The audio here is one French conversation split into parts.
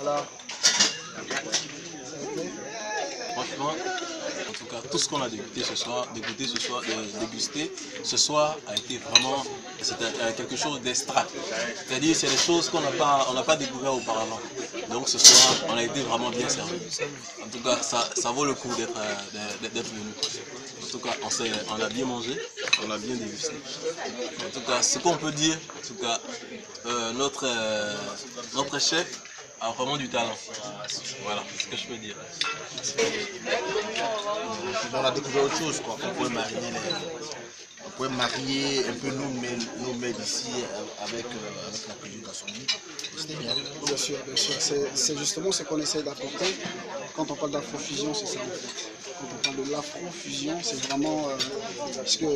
Alors, franchement, en tout cas, tout ce qu'on a dégusté ce soir a été vraiment quelque chose d'extra. C'est-à-dire c'est des choses qu'on n'a pas découvert auparavant. Donc ce soir, on a été vraiment bien servi. En tout cas, ça vaut le coup d'être venu. En tout cas, on a bien mangé, on a bien dégusté. En tout cas, ce qu'on peut dire, en tout cas, notre chef a vraiment du talent. Voilà, c'est ce que je peux dire. on a découvert autre chose, quoi. On pouvait marier un peu nos mets d'ici avec la cuisine gastronomique. C'était bien. Bien sûr, bien sûr. C'est justement ce qu'on essaie d'apporter. Quand on parle d'afrofusion, c'est ça en fait. Quand on parle de l'afrofusion, c'est vraiment... parce que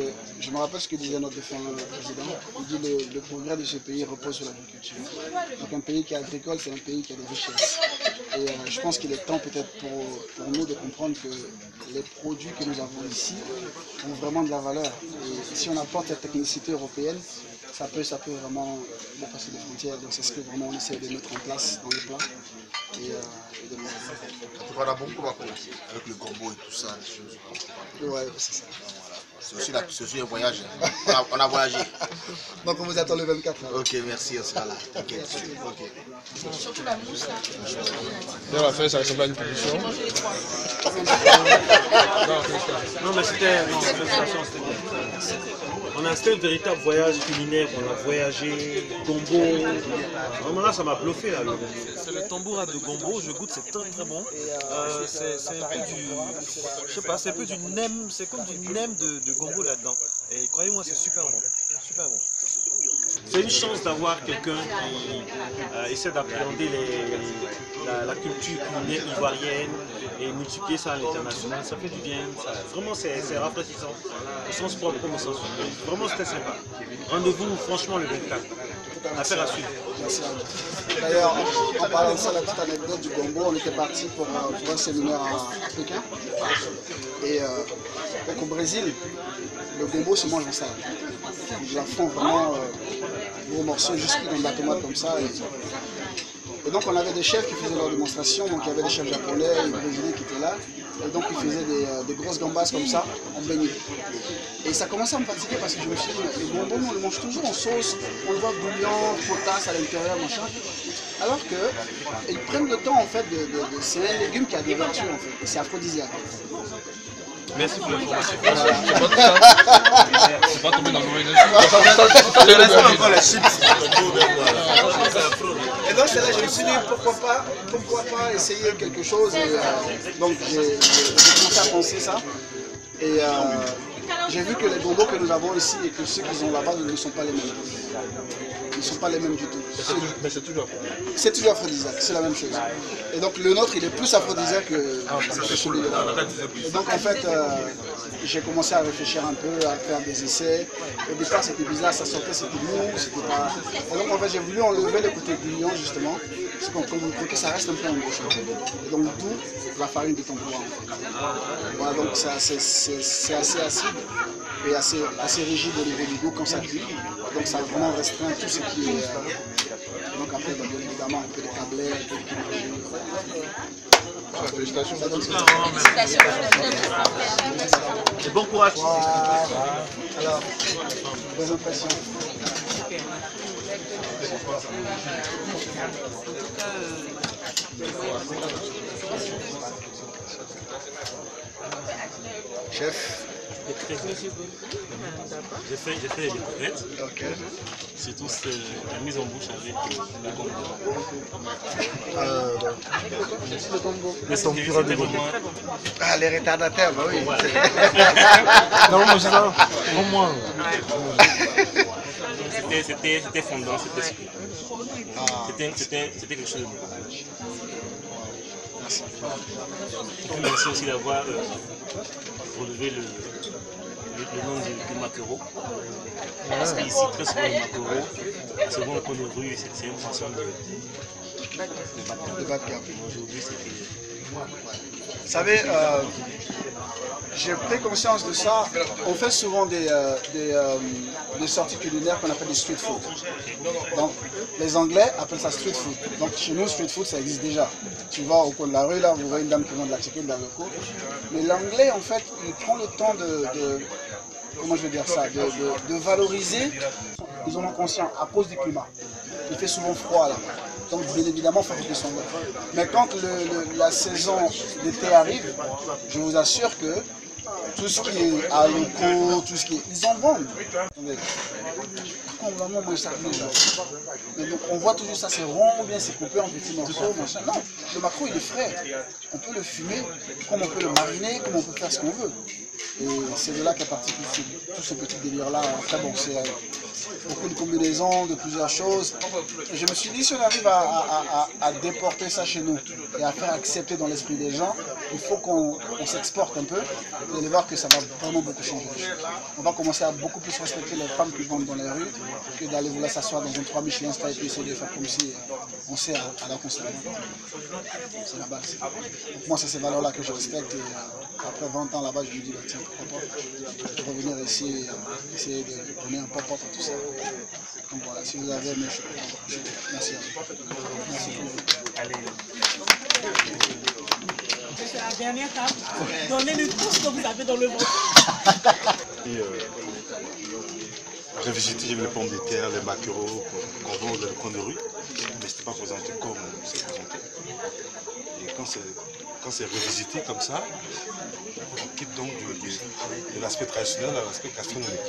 je me rappelle ce que disait notre défunt président. Il dit le progrès de ce pays repose sur l'agriculture. Donc un pays qui est agricole, c'est un pays qui a des richesses. Et je pense qu'il est temps peut-être pour nous de comprendre que les produits que nous avons ici ont vraiment de la valeur. Et si on apporte cette technicité européenne, ça peut vraiment dépasser les frontières. Donc c'est ce que vraiment on essaie de mettre en place dans les plats. Et de manger. En tout cas, on a beaucoup avec le gombo et tout ça, les choses. Ouais, c'est ça. Voilà. C'est aussi un voyage. On a voyagé. Donc on vous attend le 24. Là. Ok, merci, on sera là. Ok. Surtout la mousse là. Là, on a fait, ça ressemble à une pollution. Non, mais c'était bien. On a fait un véritable voyage culinaire, on a voyagé, gombo. Vraiment là, ça m'a bluffé là. C'est le tamboura de gombo, je goûte, c'est très très bon. C'est un peu du, je sais pas, c'est un peu du nem, c'est comme du nem de gombo là-dedans. Et croyez-moi, c'est super bon, super bon. C'est une chance d'avoir quelqu'un qui essaie d'appréhender la culture culinaire ivoirienne et multiplier ça à l'international. Ça fait du bien, vraiment c'est rafraîchissant, au sens propre comme au sens figuré. Vraiment c'était sympa. Rendez-vous franchement le 24. Affaire à suivre. D'ailleurs, en parlant de ça, la petite anecdote du gombo, on était parti pour un séminaire à Pékin. Et donc au Brésil, le gombo se mange en salade. Ils la font vraiment gros morceaux jusqu'à dans de la tomate comme ça. Et donc on avait des chefs qui faisaient leur démonstration, donc il y avait des chefs japonais et brésiliens qui étaient là. Et donc ils faisaient des grosses gambas comme ça, en beignet. Et ça commençait à me fatiguer parce que je me suis dit, mais le gombo, on le mange toujours en sauce, on le voit bouillant, potasse à l'intérieur, machin. Alors qu'ils prennent le temps en fait c'est un légume qui a des vertus en fait, et c'est aphrodisiaque. Merci pour l'information. C'est pas tombé dans l'oreille. encore les chips. Et donc c'est là que je me suis dit pourquoi pas essayer quelque chose. Et, donc j'ai commencé à penser ça. Et j'ai vu que les gombos que nous avons ici et que ceux qu'ils ont là-bas ne sont pas les mêmes. Ils ne sont pas les mêmes du tout. Mais c'est toujours. C'est toujours aphrodisiaque, c'est la même chose. Et donc le nôtre, il est plus aphrodisiaque que celui-là. Et donc en fait, j'ai commencé à réfléchir un peu, à faire des essais. Au départ, c'était bizarre, ça sortait, c'était mou, c'était pas... Et donc en fait, j'ai voulu enlever le côté gluant justement, parce que ça reste un peu en bouche. Et donc d'où la farine de tempura. Voilà, donc c'est assez acide et assez rigide au niveau du goût quand ça cuit. Donc ça vraiment restreint tout ce qui est... donc après, bien évidemment, un peu de tablet, un peu de... Félicitations. Et bon courage. Alors, bonnes impressions. Chef. J'ai fait les découvertes, Ok. surtout la mise en bouche avec le gombo. Les tempura de gombo. Ah, les retardataires, bah oui. Non, moi, c'est ça. Pour moi. C'était fondant, c'était sucré. C'était quelque chose de bon. Merci aussi d'avoir relevé le nom du maquereau. Parce qu'ici, très souvent, le maquereau, souvent on le rue, c'est une façon de battre. De battre. Aujourd'hui, c'était Vous savez, j'ai pris conscience de ça. On fait souvent des sorties culinaires qu'on appelle des street food. Donc, les Anglais appellent ça street food. Donc, chez nous, street food, ça existe déjà. Tu vas au coin de la rue, là, vous voyez une dame qui vend de la chicken dans le coup. Mais l'Anglais, en fait, il prend le temps comment je vais dire ça, de valoriser. Ils en ont conscience à cause du climat. Il fait souvent froid là. Donc bien évidemment, il faut que son goût. Mais quand la saison d'été arrive, je vous assure que tout ce qui est à locaux, tout ce qui est... Ils en vendent. On vraiment mange ça déjà. Mais donc on voit toujours ça, c'est rond ou bien c'est coupé en petits morceaux, machin. Non, le maquereau il est frais. On peut le fumer, comme on peut le mariner, comme on peut faire ce qu'on veut. Et c'est de là qu'est parti tout ce petit délire-là. Après bon, c'est beaucoup de combinaisons, de plusieurs choses. Et je me suis dit, si on arrive à déporter ça chez nous et à faire accepter dans l'esprit des gens, il faut qu'on s'exporte un peu. Vous allez voir que ça va vraiment beaucoup changer. On va commencer à beaucoup plus respecter les femmes qui vendent dans les rues que d'aller vous laisser s'asseoir dans un 3 Michelin et puis essayer de faire comme si on sert à la consommation. C'est la base. Donc moi, c'est ces valeurs-là que je respecte. Et après 20 ans là-bas, je me dis, bah, tiens, pourquoi pas revenir ici et essayer de donner un pop-up à tout ça. Donc voilà, si vous avez aimé, je merci à vous. Merci C'est la dernière table. Donnez-nous tout ce que vous avez dans le ventre. Revisiter les pommes de terre, les maquereaux qu'on vend dans le coin de rue, mais ce n'était pas présenté comme c'est présenté. Et quand c'est revisité comme ça, on quitte donc de l'aspect traditionnel à l'aspect gastronomique.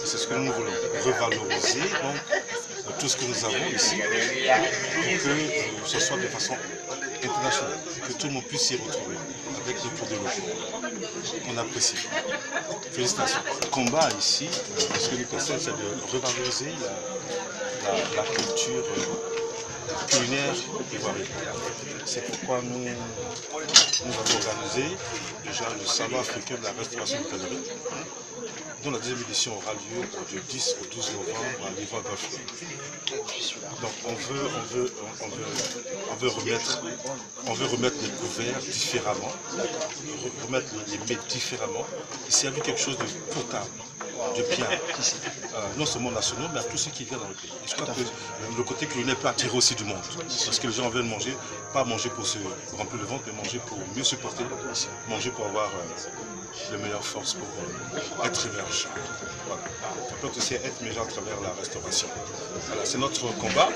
C'est ce que nous voulons, revaloriser donc, tout ce que nous avons ici pour que ce soit de façon internationale, que tout le monde puisse s'y retrouver avec les produits locaux. On apprécie. Félicitations. Le combat ici, ce que nous concerne, c'est de revaloriser la culture culinaire ivoirienne. C'est pourquoi nous avons organisé déjà le salon africain de la restauration de l'hôtellerie, dont la deuxième édition aura lieu du 10 au 12 novembre à l'Ivoire-Golfe. Donc on veut remettre les couverts différemment, remettre les mets différemment, et servir quelque chose de potable, de bien, non seulement nationaux, mais à tous ceux qui viennent dans le pays. Et je crois que le côté culinaire peut attirer aussi du monde, parce que les gens veulent manger, pas manger pour se remplir le ventre, mais manger pour mieux se porter, manger pour avoir les meilleures forces pour être émergent. Voilà. On peut aussi être émergent à travers la restauration. Voilà, c'est notre combat.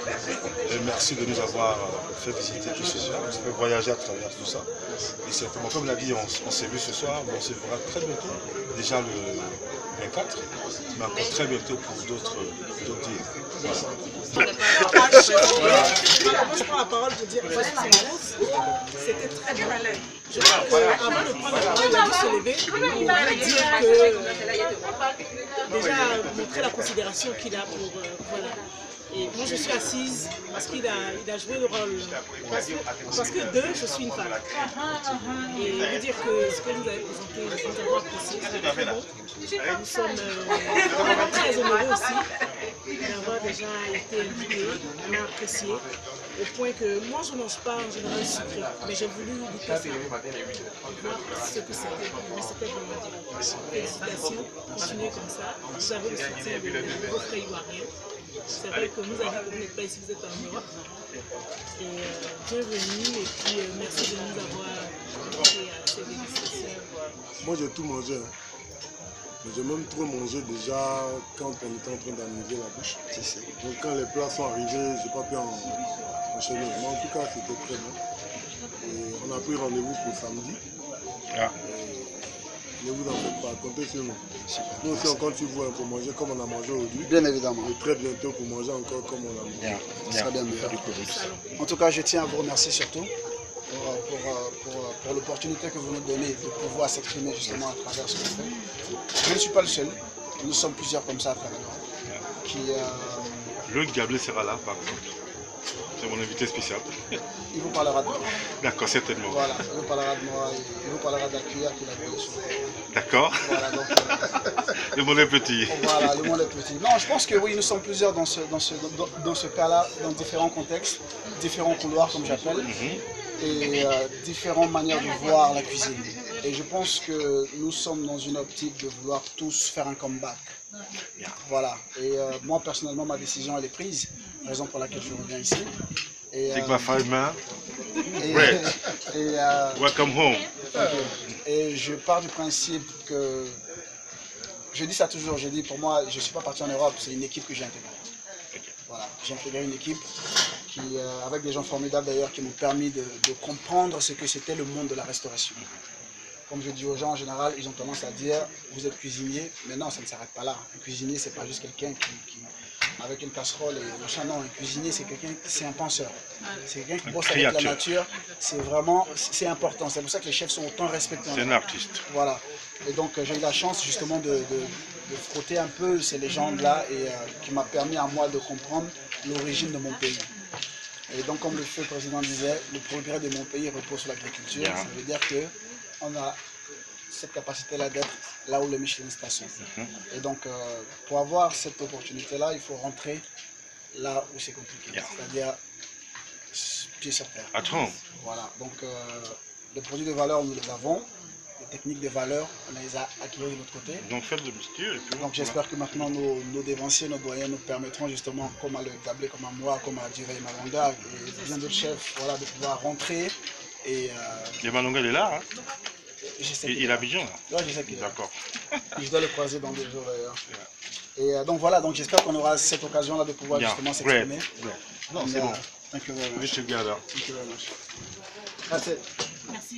Et merci de nous avoir fait visiter tout ce soir, de voyager à travers tout ça. Et certainement, comme l'a dit, on s'est vu ce soir, on se verra très bientôt, déjà le 24, mais encore très bientôt pour d'autres deals. Voilà. Je prends la parole pour dire que c'était très bien. Je crois qu'avant de prendre la parole, il a dû se lever pour dire que déjà montrer la considération qu'il a pour voilà. Et moi je suis assise parce qu'il a joué le rôle. Parce que je suis une femme. Et je veux dire que ce que vous avez présenté, nous avons apprécié, c'était très bon. Nous sommes très honorés aussi d'avoir déjà été invités, on a apprécié. Au point que moi je ne mange pas en général sucré, mais j'ai voulu goûter ça. Voir ce que c'était. Mais c'était vraiment bien. Félicitations, continuez comme ça. Vous avez le soutien de vos frères ivoiriens. C'est vrai que nous avons, vous n'êtes pas ici, vous êtes en Europe. Et bienvenue et puis merci de nous avoir invités à ces dégustations. Moi j'ai tout mangé. Mais j'ai même trop mangé déjà quand on était en train d'amuser la bouche. Donc quand les plats sont arrivés, je n'ai pas pu enchaîner. Mais en tout cas, c'était très bon. Et on a pris rendez-vous pour samedi. Ne vous en faites pas, comptez sur nous. Nous aussi, on continue pour manger comme on a mangé aujourd'hui. Bien évidemment. Et très bientôt pour manger encore comme on a mangé. Ça sera bien meilleur. En tout cas, je tiens à vous remercier surtout pour l'opportunité que vous nous donnez de pouvoir s'exprimer justement à travers ce que vous faites. Je ne suis pas le seul. Nous sommes plusieurs comme ça à travers Le Gablé sera là, par exemple. C'est mon invité spécial. Il vous parlera de moi. D'accord, certainement. Voilà, il vous parlera de moi, il vous parlera de la cuillère qu'il a pris sur. D'accord. Voilà, donc, Le monde est petit. Voilà, le monde est petit. Non, je pense que oui, nous sommes plusieurs dans ce cas-là, dans différents contextes, différents couloirs comme j'appelle, et différentes manières de voir la cuisine. Et je pense que nous sommes dans une optique de vouloir tous faire un comeback. Voilà. Et moi, personnellement, ma décision, elle est prise, raison pour laquelle je reviens ici. Take my 5 man. Welcome home. Et je pars du principe que, je dis ça toujours, je dis pour moi, je ne suis pas parti en Europe, c'est une équipe que j'ai intégrée. Voilà, j'ai intégré une équipe qui, avec des gens formidables d'ailleurs, qui m'ont permis de comprendre ce que c'était le monde de la restauration. Comme je dis aux gens en général, ils ont tendance à dire, vous êtes cuisinier, mais non, ça ne s'arrête pas là. Un cuisinier, c'est pas juste quelqu'un qui avec une casserole et machin, non, un cuisinier, c'est quelqu'un, c'est un penseur. C'est quelqu'un qui bosse avec la nature, c'est vraiment, c'est important. C'est pour ça que les chefs sont autant respectés. C'est un artiste. Voilà. Et donc j'ai eu la chance justement de frotter un peu ces légendes-là et qui m'a permis à moi de comprendre l'origine de mon pays. Et donc comme le feu président disait, le progrès de mon pays repose sur l'agriculture. Ça veut dire qu'on a cette capacité-là d'être là où les Michelin stations. Et donc, pour avoir cette opportunité-là, il faut rentrer là où c'est compliqué, c'est-à-dire pied sur terre. Voilà. Donc, les produits de valeur, nous les avons. Les techniques de valeur, on les a acquis de l'autre côté. Donc, faites de mixture. Donc, j'espère que maintenant, nos dévanciers, nos doyens nous permettront justement, comme à le Gablé, comme à moi, comme à Duray Malonga et bien d'autres chefs, voilà, de pouvoir rentrer. Et Malonga, il est là, hein? Il a Abidjan, là? Ouais, je sais qu'il est là. D'accord. Je dois le croiser dans 2 jours d'ailleurs. Et donc voilà, donc j'espère qu'on aura cette occasion-là de pouvoir justement s'exprimer. Non, c'est bon. Thank you very much. Wish you together. Thank you very much. That's it. Merci.